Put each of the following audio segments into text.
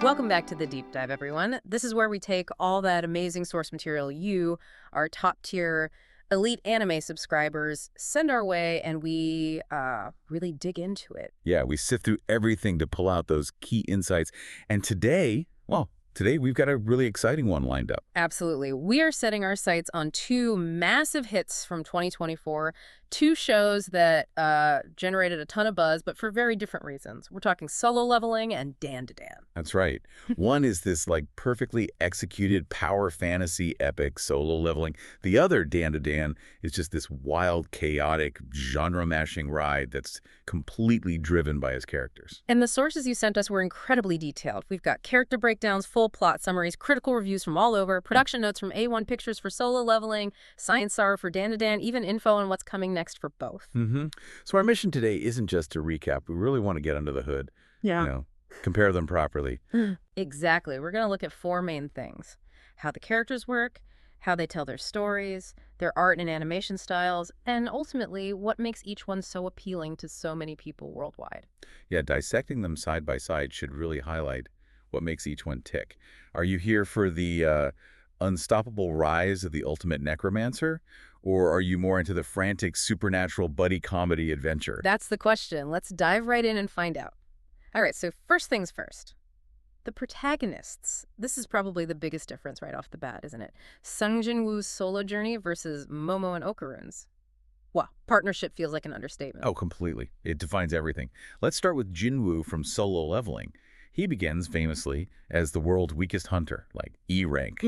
Welcome back to the Deep Dive, everyone. This is where we take all that amazing source material you, our top-tier elite anime subscribers, send our way, and we really dig into it. Yeah, we sift through everything to pull out those key insights. And today we've got a really exciting one lined up. Absolutely. We are setting our sights on two massive hits from 2024, two shows that generated a ton of buzz, but for very different reasons. We're talking Solo Leveling and Dandadan. That's right. One is this perfectly executed power fantasy epic Solo Leveling. The other, Dandadan, is just this wild, chaotic, genre-mashing ride that's completely driven by his characters. And the sources you sent us were incredibly detailed. We've got character breakdowns, full plot summaries, critical reviews from all over, production notes from A1 Pictures for Solo Leveling, Science Star for Dandadan, even info on what's coming next for both. So our mission today isn't just to recap. We really want to get under the hood. Yeah. Compare them properly. Exactly. We're going to look at four main things: how the characters work, how they tell their stories, their art and animation styles, and ultimately what makes each one so appealing to so many people worldwide. Yeah, dissecting them side by side should really highlight what makes each one tick. Are you here for the unstoppable rise of the ultimate necromancer, or are you more into the frantic supernatural buddy comedy adventure? That's the question. Let's dive right in and find out. All right, so first things first. The protagonists. This is probably the biggest difference right off the bat, isn't it? Sung Jin-woo's solo journey versus Momo and Okarun's. Well, partnership feels like an understatement. Oh, completely. It defines everything. Let's start with Jinwoo from Solo Leveling. He begins famously as the world's weakest hunter, like E rank,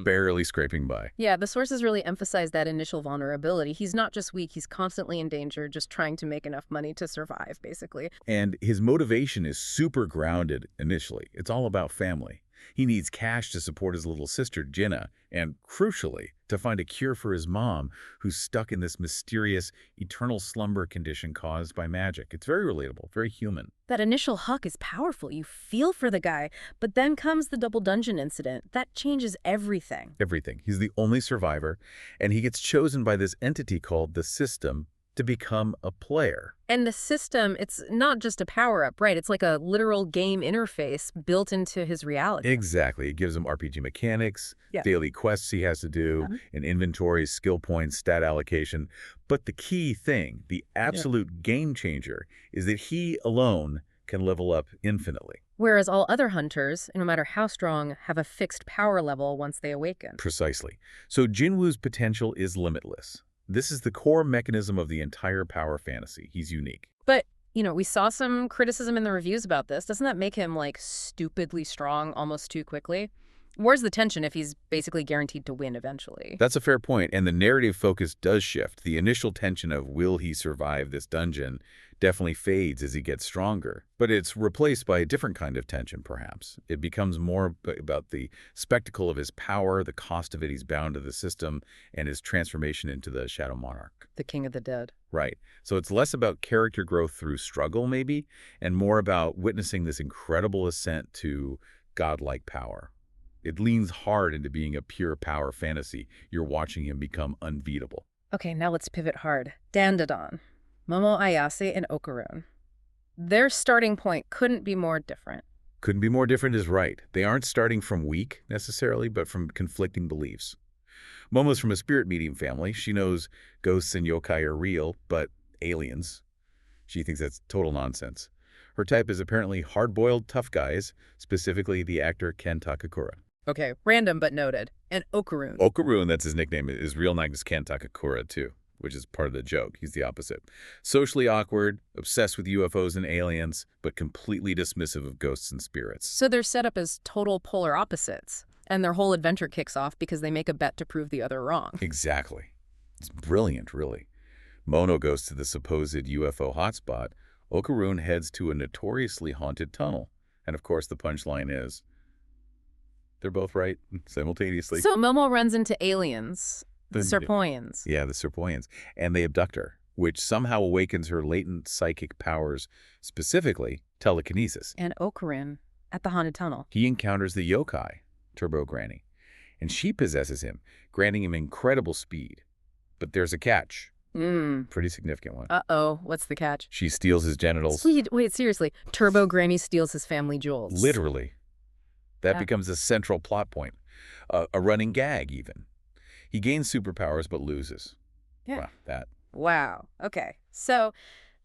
barely scraping by. Yeah, the sources really emphasize that initial vulnerability. He's not just weak, he's constantly in danger, just trying to make enough money to survive, basically. And his motivation is super grounded initially. It's all about family. He needs cash to support his little sister, Jinna, and, crucially, to find a cure for his mom, who's stuck in this mysterious, eternal slumber condition caused by magic. It's very relatable, very human. That initial hook is powerful. You feel for the guy, but then comes the double dungeon incident. That changes everything. Everything. He's the only survivor, and he gets chosen by this entity called the System to become a player. And the system, it's not just a power-up, right? It's like a literal game interface built into his reality. Exactly. It gives him RPG mechanics, Yeah. daily quests he has to do, an inventory, skill points, stat allocation. But the key thing, the absolute game changer, is that he alone can level up infinitely. Whereas all other hunters, no matter how strong, have a fixed power level once they awaken. Precisely. So Jinwoo's potential is limitless. This is the core mechanism of the entire power fantasy. He's unique. But, we saw some criticism in the reviews about this. Doesn't that make him, stupidly strong almost too quickly? Where's the tension if he's basically guaranteed to win eventually? That's a fair point, and the narrative focus does shift. The initial tension of will he survive this dungeon definitely fades as he gets stronger, but it's replaced by a different kind of tension, perhaps. It becomes more about the spectacle of his power, the cost of it he's bound to the system, and his transformation into the Shadow Monarch. The King of the Dead. Right. So it's less about character growth through struggle, maybe, and more about witnessing this incredible ascent to godlike power. It leans hard into being a pure power fantasy. You're watching him become unbeatable. Okay, now let's pivot hard. Dandadan, Momo Ayase, and Okarun. Their starting point couldn't be more different. Couldn't be more different is right. They aren't starting from weak, necessarily, but from conflicting beliefs. Momo's from a spirit medium family. She knows ghosts and yokai are real, but aliens. She thinks that's total nonsense. Her type is apparently hard-boiled tough guys, specifically the actor Ken Takakura. Okay, random but noted. And Okarun. Okarun, that's his nickname. His real name is Ken Takakura, too, which is part of the joke. He's the opposite. Socially awkward, obsessed with UFOs and aliens, but completely dismissive of ghosts and spirits. So they're set up as total polar opposites, and their whole adventure kicks off because they make a bet to prove the other wrong. Exactly. It's brilliant, really. Mono goes to the supposed UFO hotspot. Okarun heads to a notoriously haunted tunnel. And of course, the punchline is, they're both right simultaneously. So Momo runs into aliens, the Serpoians. Yeah, the Serpoians. And they abduct her, which somehow awakens her latent psychic powers, specifically telekinesis. And Okarun at the haunted tunnel. He encounters the yokai, Turbo Granny, and she possesses him, granting him incredible speed. But there's a catch. Pretty significant one. Uh-oh, what's the catch? She steals his genitals. Wait, seriously. Turbo Granny steals his family jewels. Literally. That Yeah. becomes a central plot point, a running gag even. He gains superpowers but loses. Yeah. Well, that. Wow. Okay. So,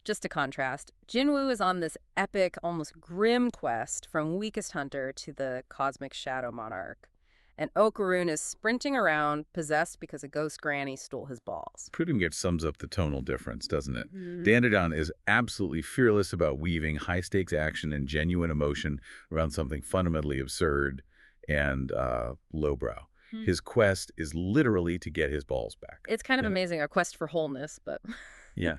just to contrast, Jinwoo is on this epic, almost grim quest from weakest hunter to the cosmic shadow monarch. And Okarun is sprinting around, possessed because a ghost granny stole his balls. Pretty much sums up the tonal difference, doesn't it? Mhm. Dandadan is absolutely fearless about weaving high-stakes action and genuine emotion around something fundamentally absurd and lowbrow. Hmm. His quest is literally to get his balls back. It's kind of Yeah. amazing, a quest for wholeness, but Yeah.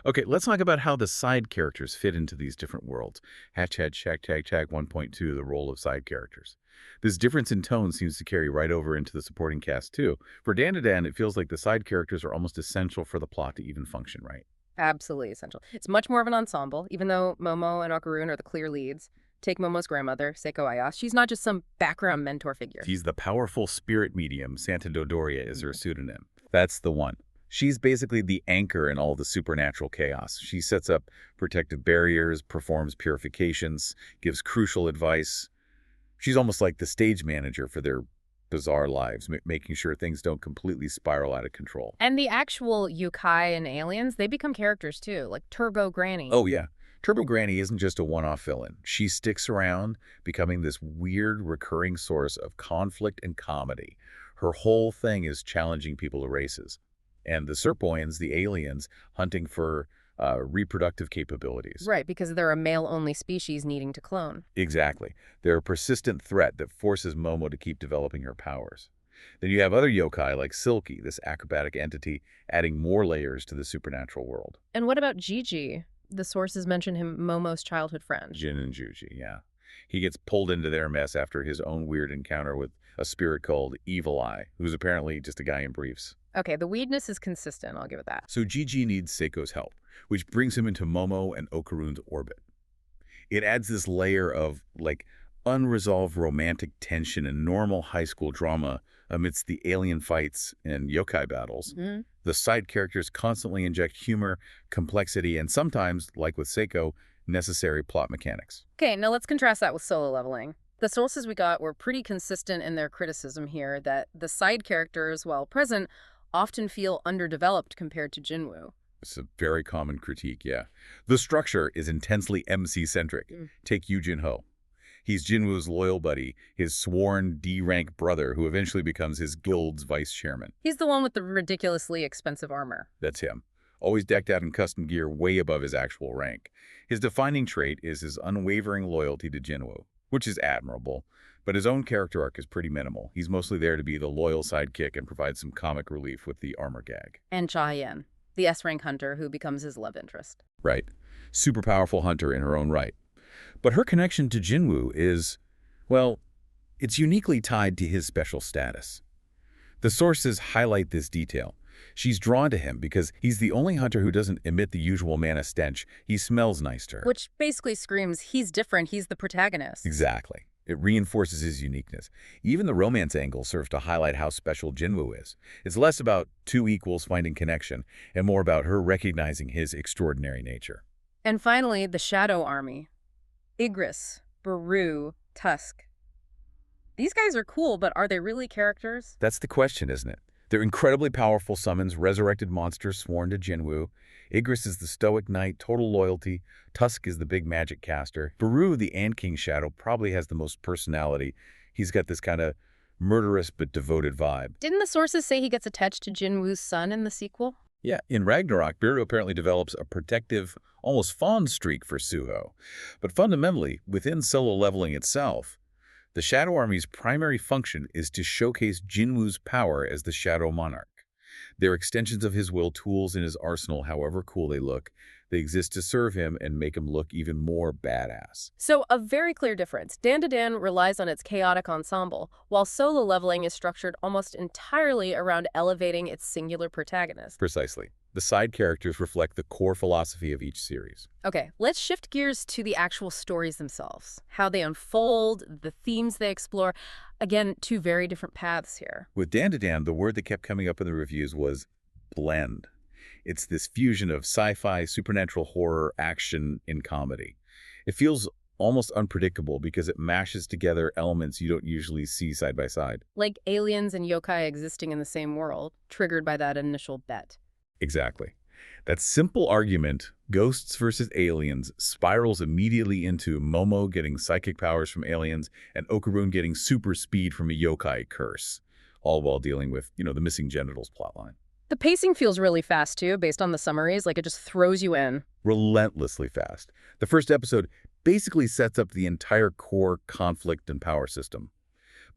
Okay, let's talk about how the side characters fit into these different worlds. Hatch, shack, tag, tag 1.2, the role of side characters. This difference in tone seems to carry right over into the supporting cast, too. For Dandadan, it feels like the side characters are almost essential for the plot to even function right. absolutely essential. It's much more of an ensemble, even though Momo and Okarun are the clear leads. Take Momo's grandmother, Seiko Ayas. She's not just some background mentor figure. She's the powerful spirit medium. Santa Dodoria is her pseudonym. That's the one. She's basically the anchor in all the supernatural chaos. She sets up protective barriers, performs purifications, gives crucial advice. She's almost like the stage manager for their bizarre lives, making sure things don't completely spiral out of control. And the actual yokai and aliens, they become characters too, like Turbo Granny. Oh, yeah. Turbo Granny isn't just a one-off villain. She sticks around, becoming this weird, recurring source of conflict and comedy. Her whole thing is challenging people to races. And the Serpoians, the aliens, hunting for reproductive capabilities. Right, because they're a male-only species needing to clone. Exactly. They're a persistent threat that forces Momo to keep developing her powers. Then you have other yokai like Silky, this acrobatic entity, adding more layers to the supernatural world. And what about Gigi? The sources mention him Momo's childhood friend. Jin and Juji, yeah. He gets pulled into their mess after his own weird encounter with a spirit called Evil Eye, who's apparently just a guy in briefs. Okay, the weirdness is consistent, I'll give it that. So Gigi needs Seiko's help, which brings him into Momo and Okarun's orbit. It adds this layer of, like, unresolved romantic tension and normal high school drama amidst the alien fights and yokai battles. Mhm. The side characters constantly inject humor, complexity, and sometimes, like with Seiko, necessary plot mechanics. Okay, now let's contrast that with Solo Leveling. The sources we got were pretty consistent in their criticism here that the side characters, while present, often feel underdeveloped compared to Jinwoo. It's a very common critique, yeah. The structure is intensely MC-centric. Mm. Take Yu Jin-ho. He's Jinwoo's loyal buddy, his sworn D-rank brother who eventually becomes his guild's vice chairman. He's the one with the ridiculously expensive armor. That's him. Always decked out in custom gear way above his actual rank. His defining trait is his unwavering loyalty to Jinwoo, which is admirable, but his own character arc is pretty minimal. He's mostly there to be the loyal sidekick and provide some comic relief with the armor gag. And Cha-Yen, the S-rank hunter who becomes his love interest. Right. Super powerful hunter in her own right. But her connection to Jinwoo is, well, it's uniquely tied to his special status. The sources highlight this detail. She's drawn to him because he's the only hunter who doesn't emit the usual mana stench. He smells nice to her. Which basically screams, he's different, he's the protagonist. Exactly. It reinforces his uniqueness. Even the romance angle serves to highlight how special Jinwoo is. It's less about two equals finding connection and more about her recognizing his extraordinary nature. And finally, the Shadow Army. Igris, Baru, Tusk. These guys are cool, but are they really characters? That's the question, isn't it? They're incredibly powerful summons, resurrected monsters sworn to Jinwoo. Igris is the stoic knight, total loyalty. Tusk is the big magic caster. Baru, the Ant King Shadow, probably has the most personality. He's got this kind of murderous but devoted vibe. Didn't the sources say he gets attached to Jinwoo's son in the sequel? Yeah, in Ragnarok, Baru apparently develops a protective, almost fond streak for Suho. But fundamentally, within Solo Leveling itself, the Shadow Army's primary function is to showcase Jinwoo's power as the Shadow Monarch. They're extensions of his will, tools in his arsenal, however cool they look. They exist to serve him and make him look even more badass. So, a very clear difference. Dandadan relies on its chaotic ensemble, while Solo Leveling is structured almost entirely around elevating its singular protagonist. Precisely. The side characters reflect the core philosophy of each series. Okay, let's shift gears to the actual stories themselves. How they unfold, the themes they explore. Again, two very different paths here. With Dandadan, the word that kept coming up in the reviews was blend. It's this fusion of sci-fi, supernatural horror, action, and comedy. It feels almost unpredictable because it mashes together elements you don't usually see side by side. Like aliens and yokai existing in the same world, triggered by that initial bet. Exactly. That simple argument, ghosts versus aliens, spirals immediately into Momo getting psychic powers from aliens and Okarun getting super speed from a yokai curse, all while dealing with, the missing genitals plotline. The pacing feels really fast, too, based on the summaries, like it just throws you in. Relentlessly fast. The first episode basically sets up the entire core conflict and power system.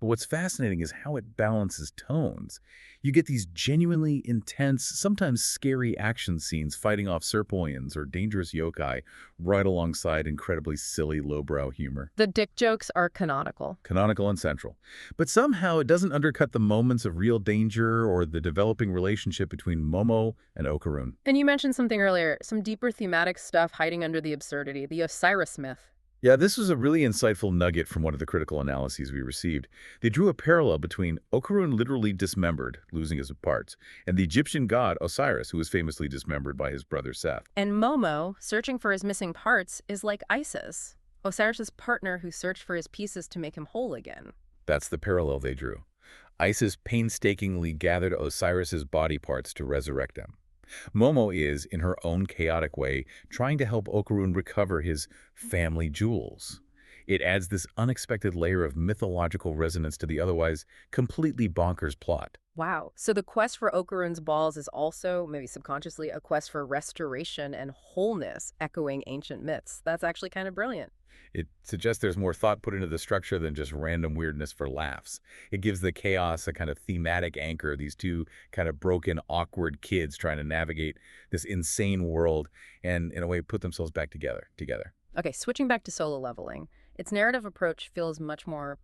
But what's fascinating is how it balances tones. You get these genuinely intense, sometimes scary action scenes fighting off Serpoians or dangerous yokai right alongside incredibly silly lowbrow humor. The dick jokes are canonical. Canonical and central. But somehow it doesn't undercut the moments of real danger or the developing relationship between Momo and Okarun. And you mentioned something earlier, some deeper thematic stuff hiding under the absurdity, the Osiris myth. Yeah, this was a really insightful nugget from one of the critical analyses we received. They drew a parallel between Okarun literally dismembered, losing his parts, and the Egyptian god Osiris, who was famously dismembered by his brother Seth. And Momo, searching for his missing parts, is like Isis, Osiris's partner who searched for his pieces to make him whole again. That's the parallel they drew. Isis painstakingly gathered Osiris's body parts to resurrect them. Momo is, in her own chaotic way, trying to help Okarun recover his family jewels. It adds this unexpected layer of mythological resonance to the otherwise completely bonkers plot. Wow. So the quest for Okarun's balls is also, maybe subconsciously, a quest for restoration and wholeness, echoing ancient myths. That's actually kind of brilliant. It suggests there's more thought put into the structure than just random weirdness for laughs. It gives the chaos a kind of thematic anchor, these two kind of broken, awkward kids trying to navigate this insane world and, in a way, put themselves back together. Okay, switching back to Solo Leveling, its narrative approach feels much more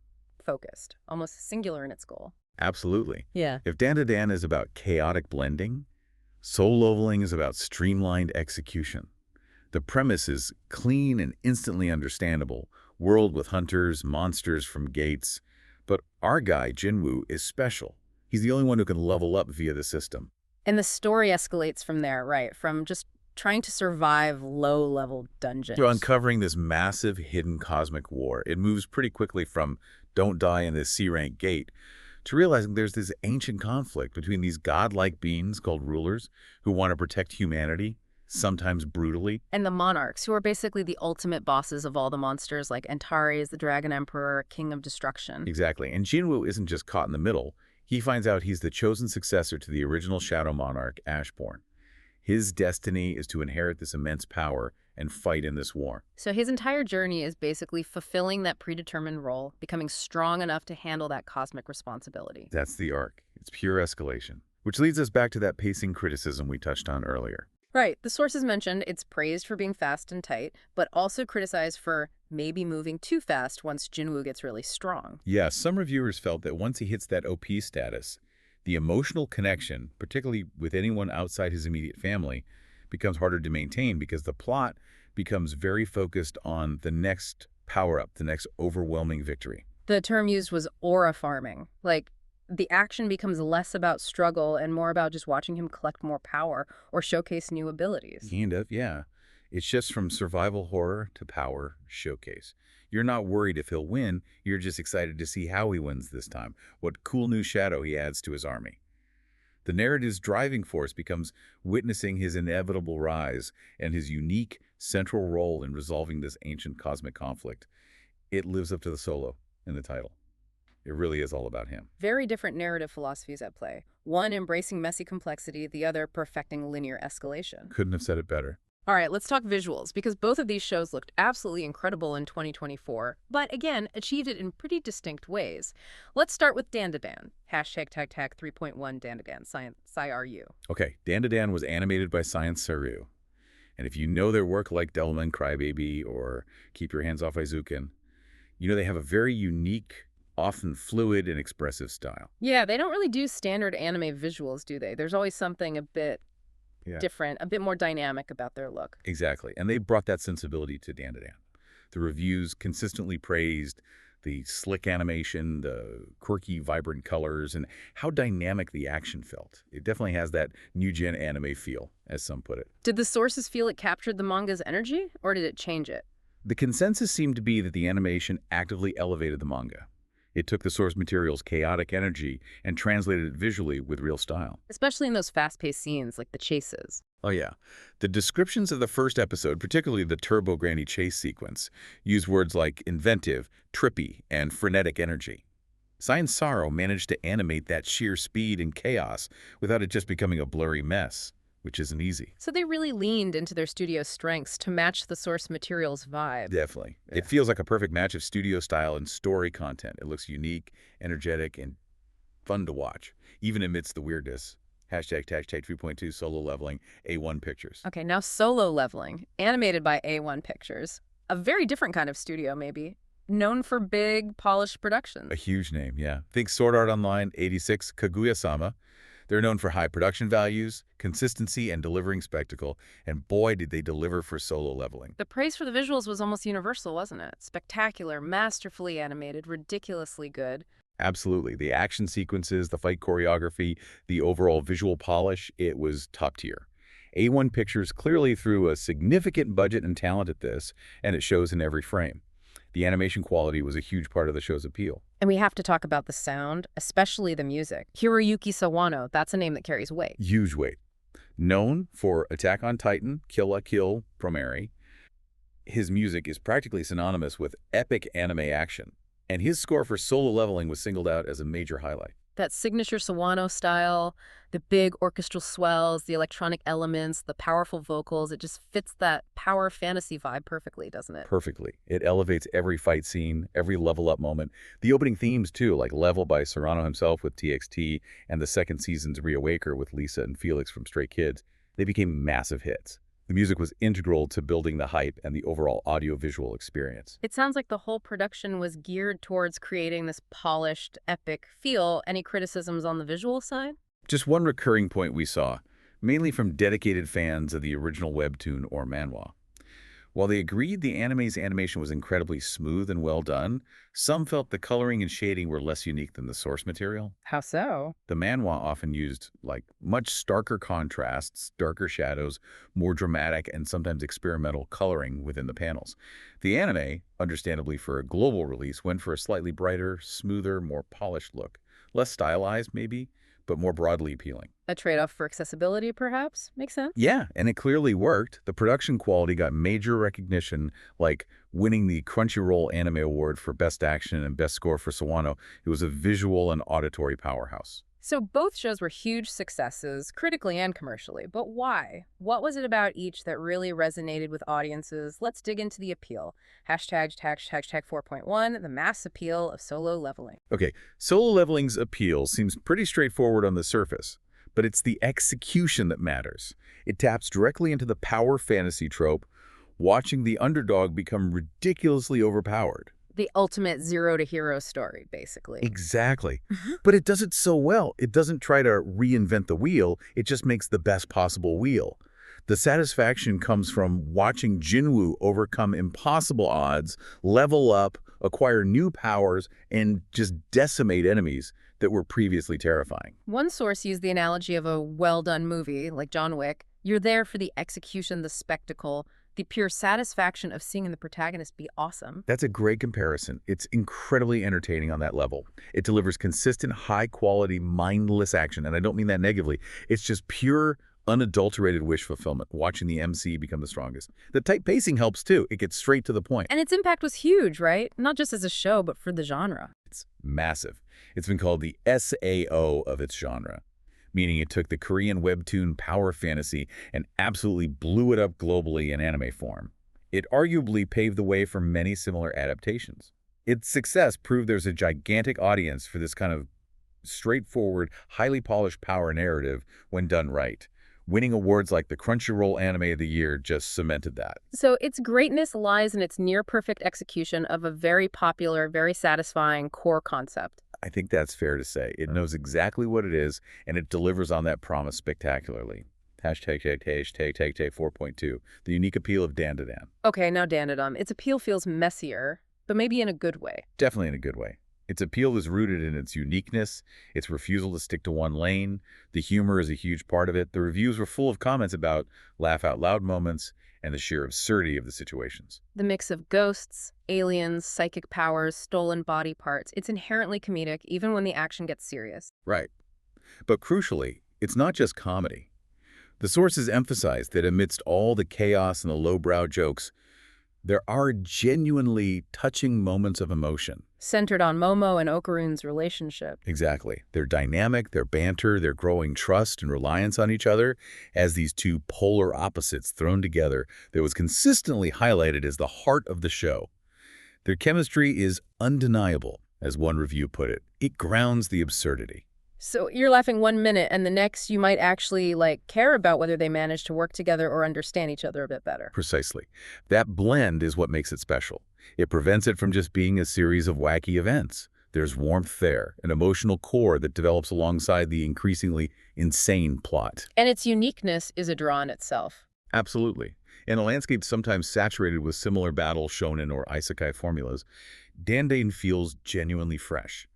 focused, almost singular in its goal. Absolutely. Yeah. If Dandadan is about chaotic blending, Soul Leveling is about streamlined execution. The premise is clean and instantly understandable, world with hunters, monsters from gates. But our guy, Jinwoo, is special. He's the only one who can level up via the system. And the story escalates from there, right? From just trying to survive low-level dungeons. So uncovering this massive hidden cosmic war, it moves pretty quickly from don't die in this C-rank gate to realizing there's this ancient conflict between these godlike beings called rulers who want to protect humanity, sometimes brutally. And the monarchs, who are basically the ultimate bosses of all the monsters, like Antares, the Dragon Emperor, King of Destruction. Exactly. And Jinwoo isn't just caught in the middle. He finds out he's the chosen successor to the original Shadow Monarch, Ashborn. His destiny is to inherit this immense power and fight in this war. So his entire journey is basically fulfilling that predetermined role, becoming strong enough to handle that cosmic responsibility. That's the arc. It's pure escalation. Which leads us back to that pacing criticism we touched on earlier. Right. The sources mentioned it's praised for being fast and tight, but also criticized for maybe moving too fast once Jinwoo gets really strong. Yeah, some reviewers felt that once he hits that OP status, the emotional connection, particularly with anyone outside his immediate family, becomes harder to maintain because the plot becomes very focused on the next power-up, the next overwhelming victory. The term used was aura farming. Like, the action becomes less about struggle and more about just watching him collect more power or showcase new abilities. Kind of, yeah. It shifts from survival horror to power showcase. You're not worried if he'll win, you're just excited to see how he wins this time, what cool new shadow he adds to his army. The narrative's driving force becomes witnessing his inevitable rise and his unique central role in resolving this ancient cosmic conflict. It lives up to the solo in the title. It really is all about him. Very different narrative philosophies at play. One embracing messy complexity, the other perfecting linear escalation. Couldn't have said it better. All right, let's talk visuals, because both of these shows looked absolutely incredible in 2024, but again, achieved it in pretty distinct ways. Let's start with Dandadan. Hashtag tag tag 3.1 Dandadan, Sci-RU. Okay, Dandadan was animated by Science Saru. And if you know their work like Devilman Crybaby or Keep Your Hands Off Aizuken, you know they have a very unique, often fluid and expressive style. Yeah, they don't really do standard anime visuals, do they? There's always something a bit different, a bit more dynamic about their look. Exactly. And they brought that sensibility to Dandadan. The reviews consistently praised the slick animation, the quirky, vibrant colors, and how dynamic the action felt. It definitely has that new-gen anime feel, as some put it. Did the sources feel it captured the manga's energy, or did it change it? The consensus seemed to be that the animation actively elevated the manga. It took the source material's chaotic energy and translated it visually with real style. Especially in those fast-paced scenes like the chases. Oh yeah. The descriptions of the first episode, particularly the Turbo Granny chase sequence, use words like inventive, trippy, and frenetic energy. Science Sorrow managed to animate that sheer speed and chaos without it just becoming a blurry mess, which isn't easy. So they really leaned into their studio's strengths to match the source material's vibe. Definitely. Yeah. It feels like a perfect match of studio style and story content. It looks unique, energetic, and fun to watch, even amidst the weirdness. Hashtag 3.2 solo leveling, A1 Pictures. Okay, now Solo Leveling, animated by A1 Pictures. A very different kind of studio, maybe. Known for big, polished productions. A huge name, yeah. Think Sword Art Online, 86, Kaguya-sama. They're known for high production values, consistency, and delivering spectacle, and boy did they deliver for Solo Leveling. The praise for the visuals was almost universal, wasn't it? Spectacular, masterfully animated, ridiculously good. Absolutely. The action sequences, the fight choreography, the overall visual polish, it was top tier. A1 Pictures clearly threw a significant budget and talent at this, and it shows in every frame. The animation quality was a huge part of the show's appeal. And we have to talk about the sound, especially the music. Hiroyuki Sawano, that's a name that carries weight. Huge weight. Known for Attack on Titan, Kill la Kill, Promare, his music is practically synonymous with epic anime action, and his score for Solo Leveling was singled out as a major highlight. That signature Sawano style, the big orchestral swells, the electronic elements, the powerful vocals, it just fits that power fantasy vibe perfectly, doesn't it? Perfectly. It elevates every fight scene, every level up moment. The opening themes, too, like Level by Serrano himself with TXT and the second season's Reawaker with Lisa and Felix from Stray Kids, they became massive hits. The music was integral to building the hype and the overall audiovisual experience. It sounds like the whole production was geared towards creating this polished, epic feel. Any criticisms on the visual side? Just one recurring point we saw, mainly from dedicated fans of the original webtoon or manhwa. While they agreed the anime's animation was incredibly smooth and well done, some felt the coloring and shading were less unique than the source material. How so? The manhwa often used much starker contrasts, darker shadows, more dramatic and sometimes experimental coloring within the panels. The anime, understandably for a global release, went for a slightly brighter, smoother, more polished look. Less stylized, maybe, but more broadly appealing. A trade-off for accessibility, perhaps? Makes sense. Yeah, and it clearly worked. The production quality got major recognition, like winning the Crunchyroll Anime Award for Best Action and Best Score for Sawano. It was a visual and auditory powerhouse. So both shows were huge successes, critically and commercially. But why? What was it about each that really resonated with audiences? Let's dig into the appeal. Hashtag 4.1, the mass appeal of Solo Leveling. Okay, Solo Leveling's appeal seems pretty straightforward on the surface, but it's the execution that matters. It taps directly into the power fantasy trope, watching the underdog become ridiculously overpowered. The ultimate zero-to-hero story, basically. Exactly. But it does it so well. It doesn't try to reinvent the wheel. It just makes the best possible wheel. The satisfaction comes from watching Jinwoo overcome impossible odds, level up, acquire new powers, and just decimate enemies that were previously terrifying. One source used the analogy of a well-done movie, like John Wick. You're there for the execution, the spectacle, the pure satisfaction of seeing the protagonist be awesome. That's a great comparison. It's incredibly entertaining on that level. It delivers consistent, high-quality, mindless action, and I don't mean that negatively. It's just pure, unadulterated wish fulfillment, watching the MC become the strongest. The tight pacing helps, too. It gets straight to the point. And its impact was huge, right? Not just as a show, but for the genre. It's massive. It's been called the SAO of its genre, meaning it took the Korean webtoon power fantasy and absolutely blew it up globally in anime form. It arguably paved the way for many similar adaptations. Its success proved there's a gigantic audience for this kind of straightforward, highly polished power narrative when done right. Winning awards like the Crunchyroll Anime of the Year just cemented that. So its greatness lies in its near-perfect execution of a very popular, very satisfying core concept. I think that's fair to say. It knows exactly what it is, and it delivers on that promise spectacularly. Hashtag 4.2, the unique appeal of Dandadan. Okay, now Dandadan. Its appeal feels messier, but maybe in a good way. Definitely in a good way. Its appeal is rooted in its uniqueness, its refusal to stick to one lane. The humor is a huge part of it. The reviews were full of comments about laugh-out-loud moments and the sheer absurdity of the situations. The mix of ghosts, aliens, psychic powers, stolen body parts, it's inherently comedic even when the action gets serious. Right. But crucially, it's not just comedy. The sources emphasize that amidst all the chaos and the lowbrow jokes, there are genuinely touching moments of emotion. Centered on Momo and Okarun's relationship. Exactly. Their dynamic, their banter, their growing trust and reliance on each other as these two polar opposites thrown together that was consistently highlighted as the heart of the show. Their chemistry is undeniable, as one review put it. It grounds the absurdity. So you're laughing 1 minute, and the next you might actually, care about whether they manage to work together or understand each other a bit better. Precisely. That blend is what makes it special. It prevents it from just being a series of wacky events. There's warmth there, an emotional core that develops alongside the increasingly insane plot. And its uniqueness is a draw in itself. Absolutely. In a landscape sometimes saturated with similar battle shonen or isekai formulas, Dandadan feels genuinely fresh.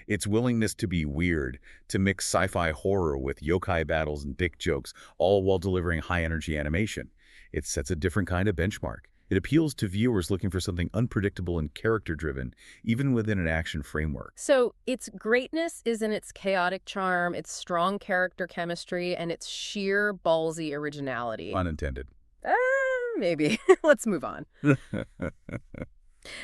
Its willingness to be weird, to mix sci-fi horror with yokai battles and dick jokes, all while delivering high-energy animation. It sets a different kind of benchmark. It appeals to viewers looking for something unpredictable and character-driven, even within an action framework. So its greatness is in its chaotic charm, its strong character chemistry, and its sheer ballsy originality. Unintended. Maybe. Let's move on.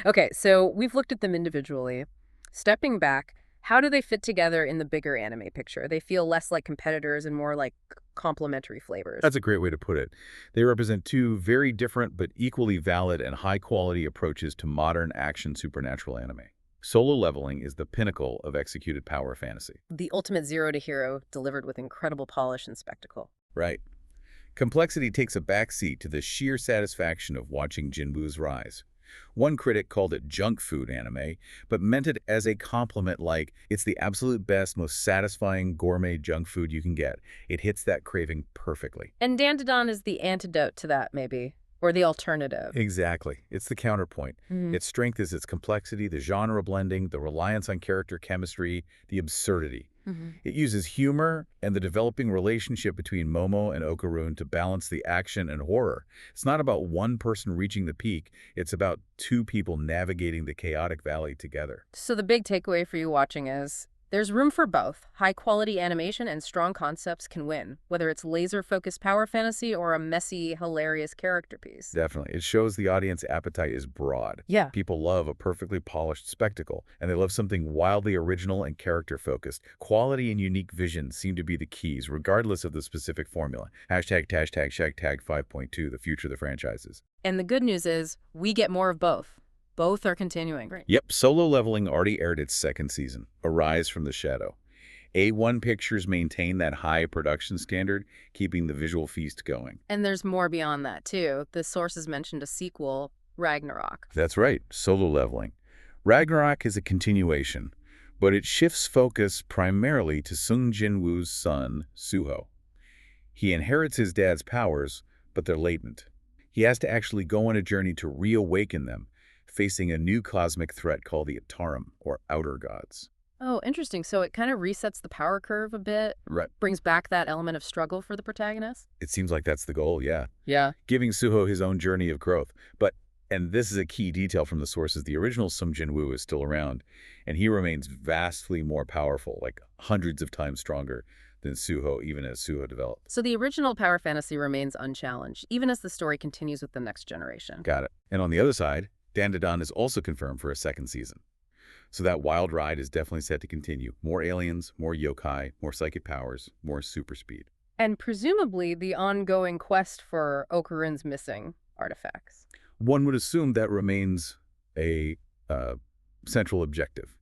Okay, so we've looked at them individually. Stepping back, how do they fit together in the bigger anime picture? They feel less like competitors and more like complementary flavors. That's a great way to put it. They represent two very different but equally valid and high-quality approaches to modern action supernatural anime. Solo Leveling is the pinnacle of executed power fantasy. The ultimate zero to hero, delivered with incredible polish and spectacle. Right. Complexity takes a backseat to the sheer satisfaction of watching Jinwoo's rise. One critic called it junk food anime, but meant it as a compliment like, it's the absolute best, most satisfying gourmet junk food you can get. It hits that craving perfectly. And Dandadan is the antidote to that, maybe. Or the alternative. Exactly. It's the counterpoint. Its strength is its complexity, the genre blending, the reliance on character chemistry, the absurdity. It uses humor and the developing relationship between Momo and Okarun to balance the action and horror. It's not about one person reaching the peak. It's about two people navigating the chaotic valley together. So the big takeaway for you watching is, there's room for both. High-quality animation and strong concepts can win, whether it's laser-focused power fantasy or a messy, hilarious character piece. Definitely. It shows the audience appetite is broad. Yeah. People love a perfectly polished spectacle, and they love something wildly original and character-focused. Quality and unique vision seem to be the keys, regardless of the specific formula. Hashtag 5.2, the future of the franchises. And the good news is, we get more of both. Both are continuing. Right. Yep, Solo Leveling already aired its second season, Arise from the Shadow. A1 Pictures maintained that high production standard, keeping the visual feast going. And there's more beyond that, too. The sources mentioned a sequel, Ragnarok. That's right, Solo Leveling. Ragnarok is a continuation, but it shifts focus primarily to Sung Jin-woo's son, Suho. He inherits his dad's powers, but they're latent. He has to actually go on a journey to reawaken them, facing a new cosmic threat called the Atarum, or Outer Gods. Oh, interesting. So it kind of resets the power curve a bit, Right. brings back that element of struggle for the protagonist. It seems like that's the goal, yeah. Yeah. Giving Suho his own journey of growth. But, and this is a key detail from the sources, the original Sung Jin-woo is still around, and he remains vastly more powerful, like hundreds of times stronger than Suho, even as Suho developed. So the original power fantasy remains unchallenged, even as the story continues with the next generation. Got it. And on the other side, Dandadan is also confirmed for a second season. So that wild ride is definitely set to continue. More aliens, more yokai, more psychic powers, more super speed. And presumably the ongoing quest for Okarun's missing artifacts. One would assume that remains a central objective.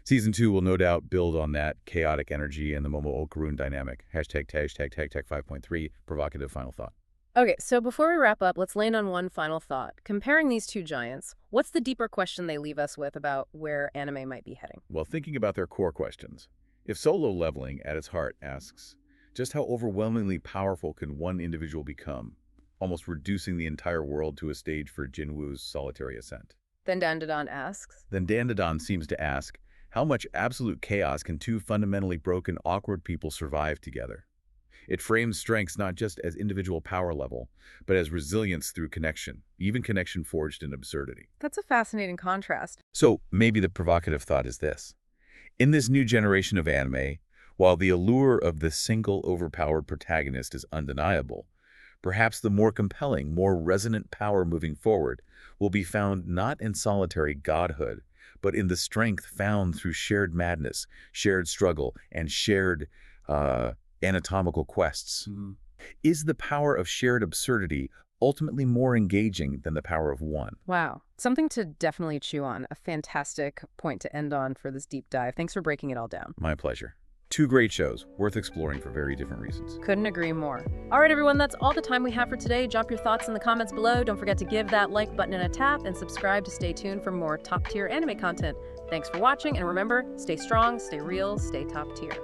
Season 2 will no doubt build on that chaotic energy and the Momo Okarun dynamic. Hashtag 5.3, provocative final thought. Okay, so before we wrap up, let's land on one final thought. Comparing these two giants, what's the deeper question they leave us with about where anime might be heading? Well, thinking about their core questions, if Solo Leveling at its heart asks, just how overwhelmingly powerful can one individual become, almost reducing the entire world to a stage for Jinwoo's solitary ascent? Then Dandadan asks, Then Dandadan seems to ask, How much absolute chaos can two fundamentally broken, awkward people survive together? It frames strengths not just as individual power level, but as resilience through connection, even connection forged in absurdity. That's a fascinating contrast. So maybe the provocative thought is this. In this new generation of anime, while the allure of the single overpowered protagonist is undeniable, perhaps the more compelling, more resonant power moving forward will be found not in solitary godhood, but in the strength found through shared madness, shared struggle, and shared anatomical quests. Is the power of shared absurdity ultimately more engaging than the power of one? Wow. Something to definitely chew on. A fantastic point to end on for this deep dive. Thanks for breaking it all down. My pleasure. Two great shows, worth exploring for very different reasons. Couldn't agree more. All right, everyone, that's all the time we have for today. Drop your thoughts in the comments below. Don't forget to give that like button a tap and subscribe to stay tuned for more top-tier anime content. Thanks for watching, and remember, stay strong, stay real, stay top tier.